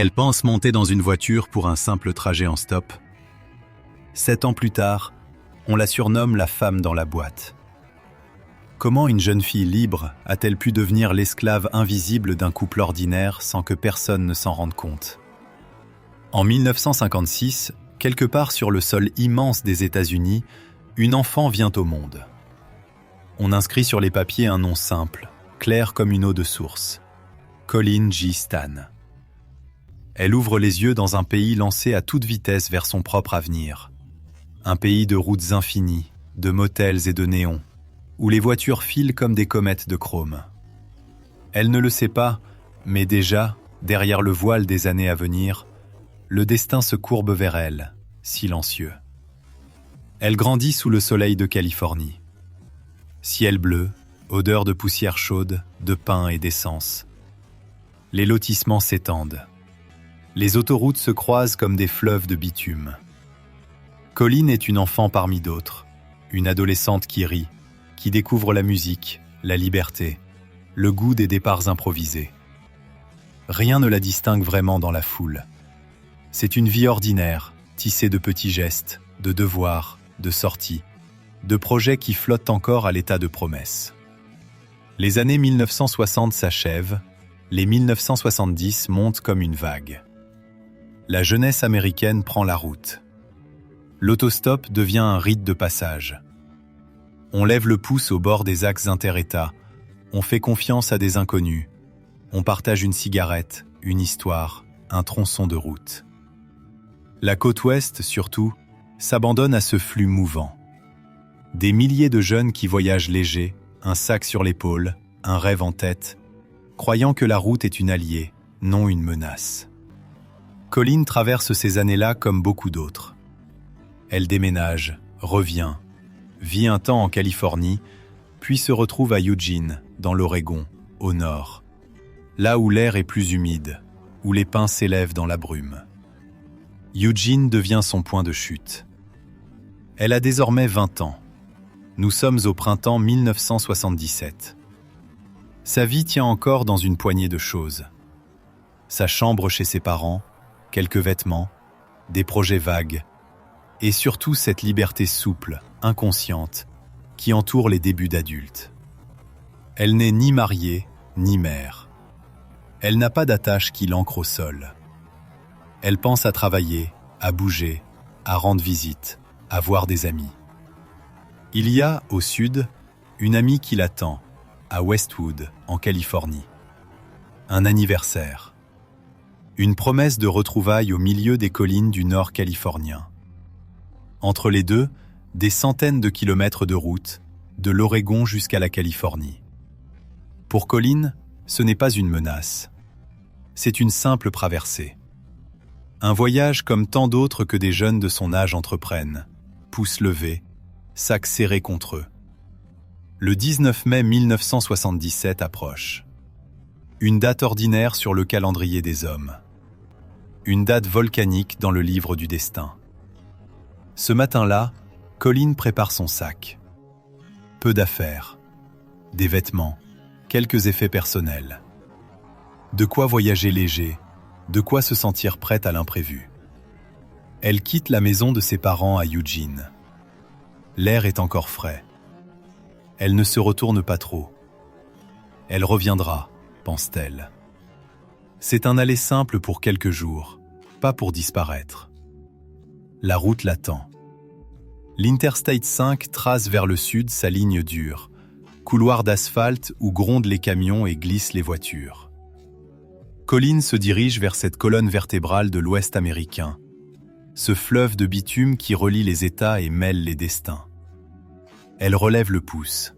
Elle pense monter dans une voiture pour un simple trajet en stop. 7 ans plus tard, on la surnomme la femme dans la boîte. Comment une jeune fille libre a-t-elle pu devenir l'esclave invisible d'un couple ordinaire sans que personne ne s'en rende compte? En 1956, quelque part sur le sol immense des États-Unis, une enfant vient au monde. On inscrit sur les papiers un nom simple, clair comme une eau de source. Colleen J. Stan. Elle ouvre les yeux dans un pays lancé à toute vitesse vers son propre avenir. Un pays de routes infinies, de motels et de néons, où les voitures filent comme des comètes de chrome. Elle ne le sait pas, mais déjà, derrière le voile des années à venir, le destin se courbe vers elle, silencieux. Elle grandit sous le soleil de Californie. Ciel bleu, odeur de poussière chaude, de pain et d'essence. Les lotissements s'étendent. Les autoroutes se croisent comme des fleuves de bitume. Colleen est une enfant parmi d'autres, une adolescente qui rit, qui découvre la musique, la liberté, le goût des départs improvisés. Rien ne la distingue vraiment dans la foule. C'est une vie ordinaire, tissée de petits gestes, de devoirs, de sorties, de projets qui flottent encore à l'état de promesse. Les années 1960 s'achèvent, les 1970 montent comme une vague. La jeunesse américaine prend la route. L'autostop devient un rite de passage. On lève le pouce au bord des axes inter-États, on fait confiance à des inconnus, on partage une cigarette, une histoire, un tronçon de route. La côte ouest, surtout, s'abandonne à ce flux mouvant. Des milliers de jeunes qui voyagent légers, un sac sur l'épaule, un rêve en tête, croyant que la route est une alliée, non une menace. Colleen traverse ces années-là comme beaucoup d'autres. Elle déménage, revient, vit un temps en Californie, puis se retrouve à Eugene, dans l'Oregon, au nord, là où l'air est plus humide, où les pins s'élèvent dans la brume. Eugene devient son point de chute. Elle a désormais 20 ans. Nous sommes au printemps 1977. Sa vie tient encore dans une poignée de choses. Sa chambre chez ses parents, quelques vêtements, des projets vagues, et surtout cette liberté souple, inconsciente, qui entoure les débuts d'adulte. Elle n'est ni mariée, ni mère. Elle n'a pas d'attache qui l'ancre au sol. Elle pense à travailler, à bouger, à rendre visite, à voir des amis. Il y a, au sud, une amie qui l'attend, à Westwood, en Californie. Un anniversaire. Une promesse de retrouvailles au milieu des collines du nord californien. Entre les deux, des centaines de kilomètres de route, de l'Oregon jusqu'à la Californie. Pour Colleen, ce n'est pas une menace. C'est une simple traversée. Un voyage comme tant d'autres que des jeunes de son âge entreprennent, pouces levés, sacs serrés contre eux. Le 19 mai 1977 approche. Une date ordinaire sur le calendrier des hommes. Une date volcanique dans le livre du destin. Ce matin-là, Colleen prépare son sac. Peu d'affaires, des vêtements, quelques effets personnels. De quoi voyager léger, de quoi se sentir prête à l'imprévu. Elle quitte la maison de ses parents à Eugene. L'air est encore frais. Elle ne se retourne pas trop. Elle reviendra, pense-t-elle. C'est un aller simple pour quelques jours, pas pour disparaître. La route l'attend. L'Interstate 5 trace vers le sud sa ligne dure, couloir d'asphalte où grondent les camions et glissent les voitures. Colleen se dirige vers cette colonne vertébrale de l'Ouest américain, ce fleuve de bitume qui relie les États et mêle les destins. Elle relève le pouce.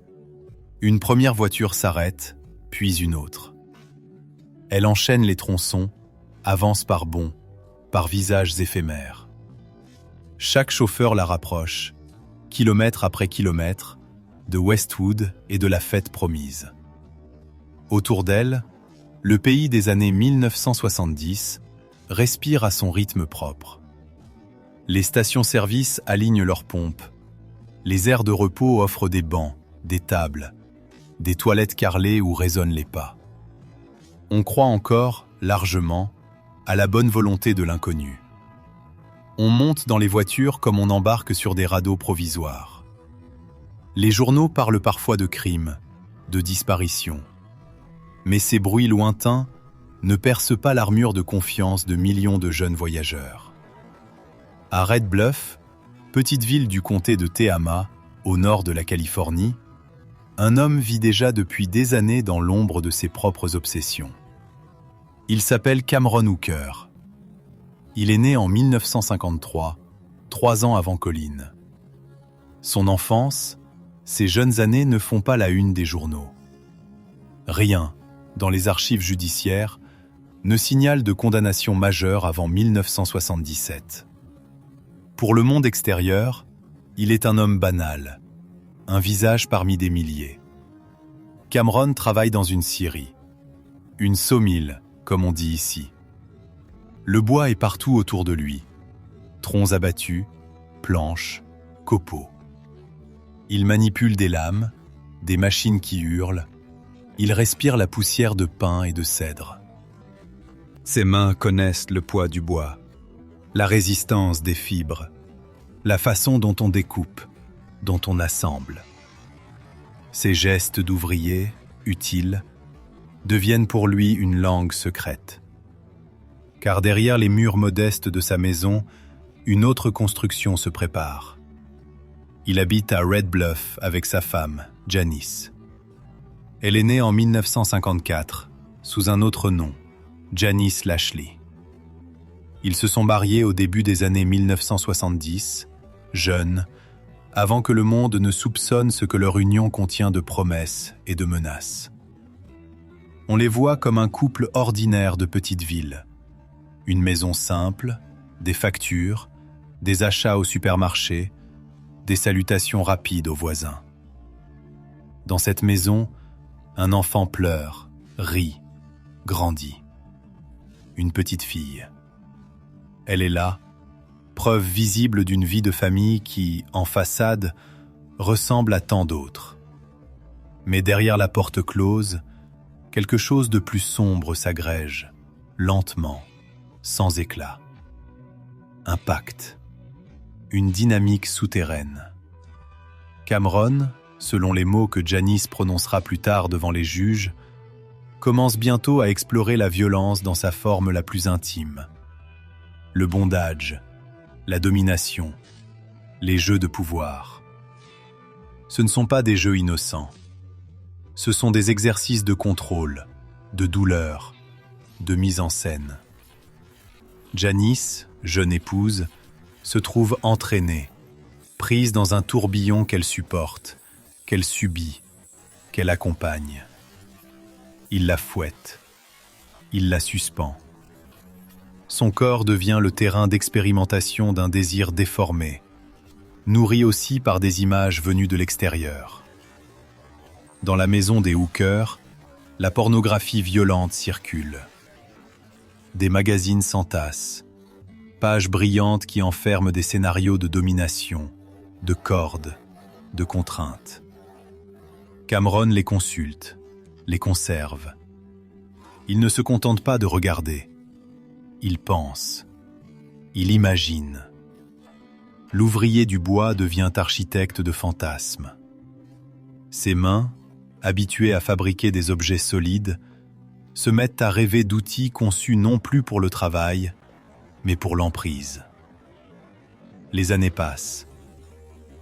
Une première voiture s'arrête, puis une autre. Elle enchaîne les tronçons, avance par bonds, par visages éphémères. Chaque chauffeur la rapproche, kilomètre après kilomètre, de Westwood et de la fête promise. Autour d'elle, le pays des années 1970 respire à son rythme propre. Les stations-service alignent leurs pompes. Les aires de repos offrent des bancs, des tables, des toilettes carrelées où résonnent les pas. On croit encore, largement, à la bonne volonté de l'inconnu. On monte dans les voitures comme on embarque sur des radeaux provisoires. Les journaux parlent parfois de crimes, de disparitions. Mais ces bruits lointains ne percent pas l'armure de confiance de millions de jeunes voyageurs. À Red Bluff, petite ville du comté de Tehama, au nord de la Californie, un homme vit déjà depuis des années dans l'ombre de ses propres obsessions. Il s'appelle Cameron Hooker. Il est né en 1953, 3 ans avant Colin. Son enfance, ses jeunes années ne font pas la une des journaux. Rien, dans les archives judiciaires, ne signale de condamnation majeure avant 1977. Pour le monde extérieur, il est un homme banal, un visage parmi des milliers. Cameron travaille dans une scierie, une sawmill, comme on dit ici. Le bois est partout autour de lui, troncs abattus, planches, copeaux. Il manipule des lames, des machines qui hurlent, il respire la poussière de pin et de cèdre. Ses mains connaissent le poids du bois, la résistance des fibres, la façon dont on découpe, dont on assemble. Ses gestes d'ouvrier, utiles, deviennent pour lui une langue secrète. Car derrière les murs modestes de sa maison, une autre construction se prépare. Il habite à Red Bluff avec sa femme, Janice. Elle est née en 1954, sous un autre nom, Janice Lashley. Ils se sont mariés au début des années 1970, jeunes, avant que le monde ne soupçonne ce que leur union contient de promesses et de menaces. On les voit comme un couple ordinaire de petite ville. Une maison simple, des factures, des achats au supermarché, des salutations rapides aux voisins. Dans cette maison, un enfant pleure, rit, grandit. Une petite fille. Elle est là, preuve visible d'une vie de famille qui, en façade, ressemble à tant d'autres. Mais derrière la porte close, quelque chose de plus sombre s'agrège, lentement, sans éclat. Un pacte, une dynamique souterraine. Cameron, selon les mots que Janice prononcera plus tard devant les juges, commence bientôt à explorer la violence dans sa forme la plus intime. Le bondage, la domination, les jeux de pouvoir. Ce ne sont pas des jeux innocents. Ce sont des exercices de contrôle, de douleur, de mise en scène. Janice, jeune épouse, se trouve entraînée, prise dans un tourbillon qu'elle supporte, qu'elle subit, qu'elle accompagne. Il la fouette, il la suspend. Son corps devient le terrain d'expérimentation d'un désir déformé, nourri aussi par des images venues de l'extérieur. Dans la maison des Hooker, la pornographie violente circule. Des magazines s'entassent, pages brillantes qui enferment des scénarios de domination, de cordes, de contraintes. Cameron les consulte, les conserve. Il ne se contente pas de regarder. Il pense. Il imagine. L'ouvrier du bois devient architecte de fantasmes. Ses mains, habituées à fabriquer des objets solides, se mettent à rêver d'outils conçus non plus pour le travail, mais pour l'emprise. Les années passent.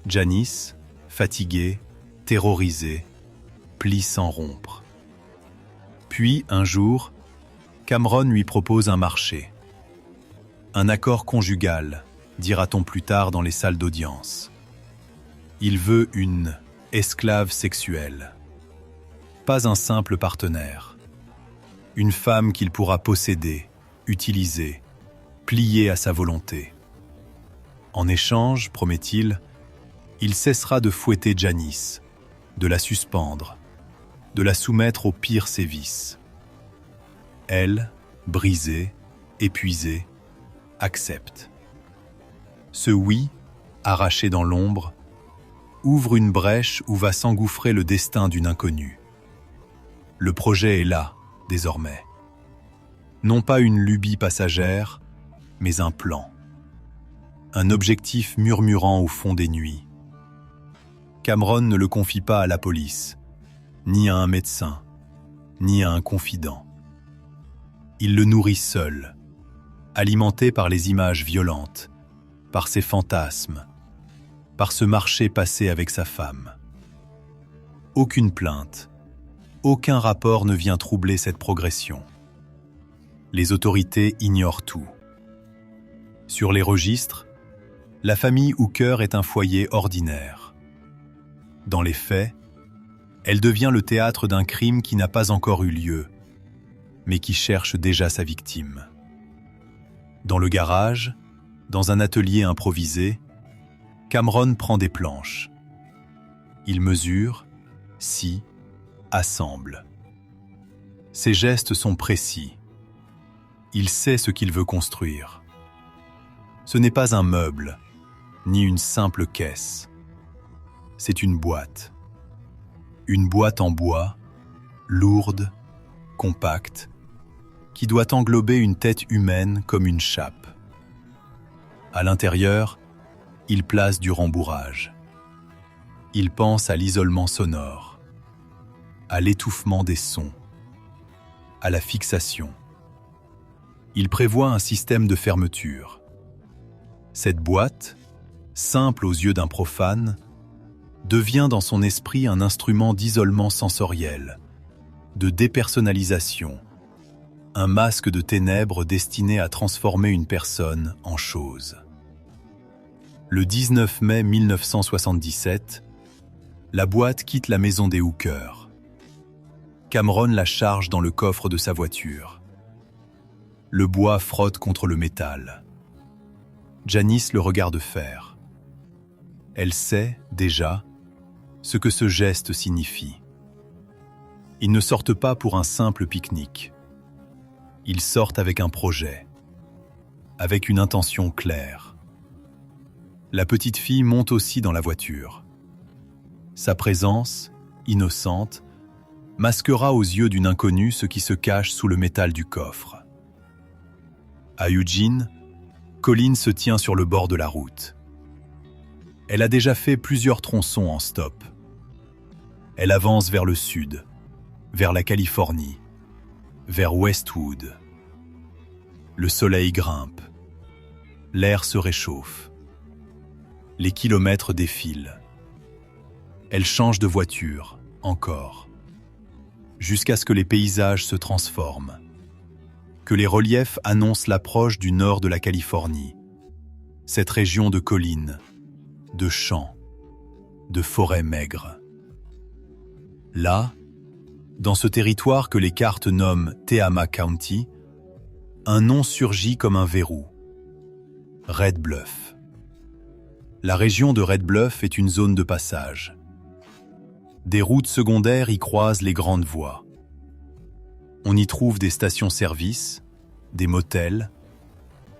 Janice, fatiguée, terrorisée, plie sans rompre. Puis, un jour, Cameron lui propose un marché. Un accord conjugal, dira-t-on plus tard dans les salles d'audience. Il veut une esclave sexuelle. Pas un simple partenaire. Une femme qu'il pourra posséder, utiliser, plier à sa volonté. En échange, promet-il, il cessera de fouetter Janice, de la suspendre, de la soumettre aux pires sévices. Elle, brisée, épuisée, accepte. Ce oui, arraché dans l'ombre, ouvre une brèche où va s'engouffrer le destin d'une inconnue. Le projet est là, désormais. Non pas une lubie passagère, mais un plan. Un objectif murmurant au fond des nuits. Cameron ne le confie pas à la police, ni à un médecin, ni à un confident. Il le nourrit seul, alimenté par les images violentes, par ses fantasmes, par ce marché passé avec sa femme. Aucune plainte, aucun rapport ne vient troubler cette progression. Les autorités ignorent tout. Sur les registres, la famille Hooker est un foyer ordinaire. Dans les faits, elle devient le théâtre d'un crime qui n'a pas encore eu lieu, mais qui cherche déjà sa victime. Dans le garage, dans un atelier improvisé, Cameron prend des planches. Il mesure, scie, assemble. Ses gestes sont précis. Il sait ce qu'il veut construire. Ce n'est pas un meuble, ni une simple caisse. C'est une boîte. Une boîte en bois, lourde, compacte, qui doit englober une tête humaine comme une chape. À l'intérieur, il place du rembourrage. Il pense à l'isolement sonore, à l'étouffement des sons, à la fixation. Il prévoit un système de fermeture. Cette boîte, simple aux yeux d'un profane, devient dans son esprit un instrument d'isolement sensoriel, de dépersonnalisation, un masque de ténèbres destiné à transformer une personne en chose. Le 19 mai 1977, la boîte quitte la maison des Hooker. Cameron la charge dans le coffre de sa voiture. Le bois frotte contre le métal. Janice le regarde faire. Elle sait, déjà, ce que ce geste signifie. Ils ne sortent pas pour un simple pique-nique. Ils sortent avec un projet, avec une intention claire. La petite fille monte aussi dans la voiture. Sa présence, innocente, masquera aux yeux d'une inconnue ce qui se cache sous le métal du coffre. À Eugene, Colleen se tient sur le bord de la route. Elle a déjà fait plusieurs tronçons en stop. Elle avance vers le sud, vers la Californie, vers Westwood. Le soleil grimpe. L'air se réchauffe. Les kilomètres défilent. Elle change de voiture, encore, jusqu'à ce que les paysages se transforment, que les reliefs annoncent l'approche du nord de la Californie, cette région de collines, de champs, de forêts maigres. Là, dans ce territoire que les cartes nomment Tehama County, un nom surgit comme un verrou. Red Bluff. La région de Red Bluff est une zone de passage. Des routes secondaires y croisent les grandes voies. On y trouve des stations-service, des motels,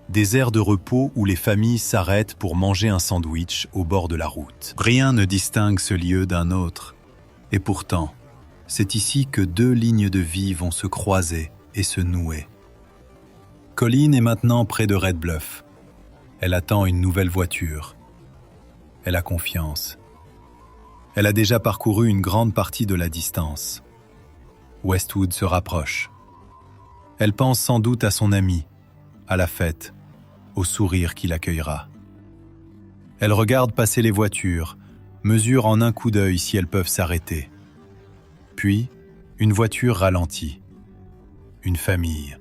des aires de repos où les familles s'arrêtent pour manger un sandwich au bord de la route. Rien ne distingue ce lieu d'un autre. Et pourtant, c'est ici que deux lignes de vie vont se croiser et se nouer. Colleen est maintenant près de Red Bluff. Elle attend une nouvelle voiture. Elle a confiance. Elle a déjà parcouru une grande partie de la distance. Westwood se rapproche. Elle pense sans doute à son ami, à la fête, au sourire qui l'accueillera. Elle regarde passer les voitures, mesure en un coup d'œil si elles peuvent s'arrêter. Puis, une voiture ralentit. Une famille.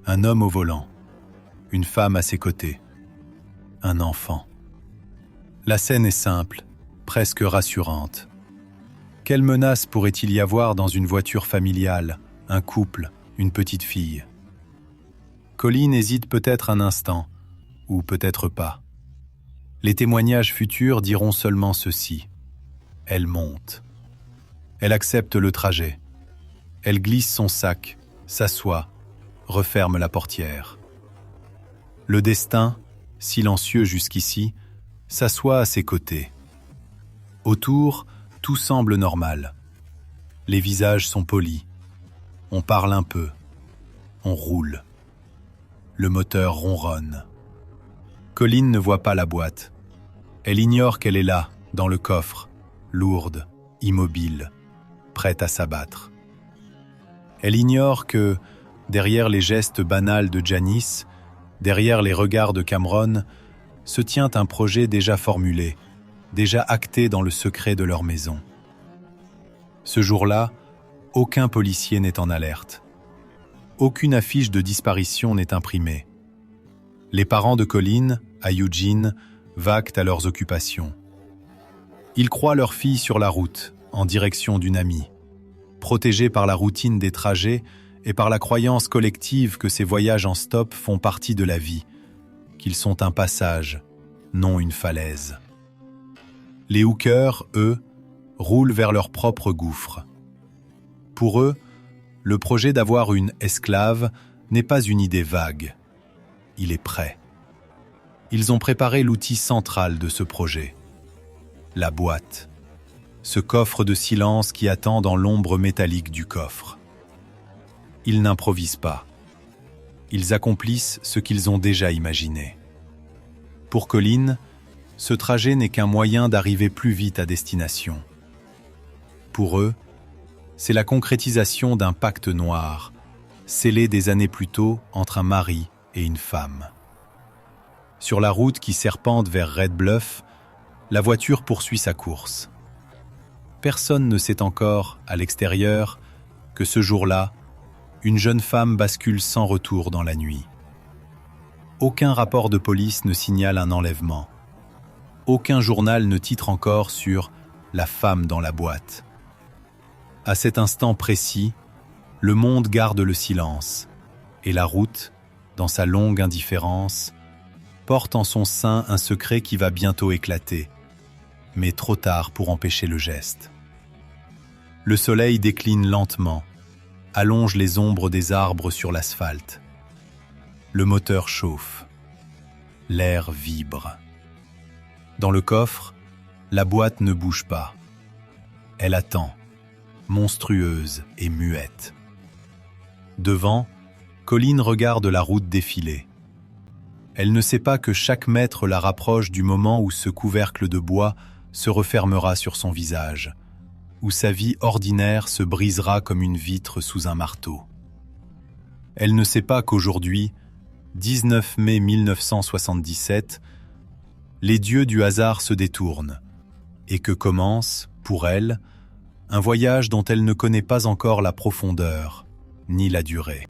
Un homme au volant. Une femme à ses côtés. Un enfant. La scène est simple, presque rassurante. Quelle menace pourrait-il y avoir dans une voiture familiale, un couple, une petite fille? Colleen hésite peut-être un instant, ou peut-être pas. Les témoignages futurs diront seulement ceci. Elle monte. Elle accepte le trajet. Elle glisse son sac, s'assoit, referme la portière. Le destin, silencieux jusqu'ici, s'assoit à ses côtés. Autour, tout semble normal. Les visages sont polis. On parle un peu. on roule. Le moteur ronronne. Colline ne voit pas la boîte. Elle ignore qu'elle est là, dans le coffre, lourde, immobile, prête à s'abattre. Elle ignore que, derrière les gestes banals de Janice, derrière les regards de Cameron, se tient un projet déjà formulé, déjà acté dans le secret de leur maison. Ce jour-là, aucun policier n'est en alerte. Aucune affiche de disparition n'est imprimée. Les parents de Colline, à Eugene, vaquent à leurs occupations. Ils croient leur fille sur la route, en direction d'une amie, protégée par la routine des trajets et par la croyance collective que ces voyages en stop font partie de la vie, qu'ils sont un passage, non une falaise. Les hookers, eux, roulent vers leur propre gouffre. Pour eux, le projet d'avoir une esclave n'est pas une idée vague. Il est prêt. Ils ont préparé l'outil central de ce projet. La boîte. Ce coffre de silence qui attend dans l'ombre métallique du coffre. Ils n'improvisent pas. Ils accomplissent ce qu'ils ont déjà imaginé. Pour Colline, ce trajet n'est qu'un moyen d'arriver plus vite à destination. Pour eux, c'est la concrétisation d'un pacte noir, scellé des années plus tôt entre un mari et une femme. Sur la route qui serpente vers Red Bluff, la voiture poursuit sa course. Personne ne sait encore, à l'extérieur, que ce jour-là, une jeune femme bascule sans retour dans la nuit. Aucun rapport de police ne signale un enlèvement. Aucun journal ne titre encore sur « la femme dans la boîte ». À cet instant précis, le monde garde le silence, et la route, dans sa longue indifférence, porte en son sein un secret qui va bientôt éclater, mais trop tard pour empêcher le geste. Le soleil décline lentement, allonge les ombres des arbres sur l'asphalte. Le moteur chauffe. L'air vibre. Dans le coffre, la boîte ne bouge pas. Elle attend, monstrueuse et muette. Devant, Colline regarde la route défiler. Elle ne sait pas que chaque mètre la rapproche du moment où ce couvercle de bois se refermera sur son visage, où sa vie ordinaire se brisera comme une vitre sous un marteau. Elle ne sait pas qu'aujourd'hui, 19 mai 1977, les dieux du hasard se détournent, et que commence, pour elle, un voyage dont elle ne connaît pas encore la profondeur, ni la durée.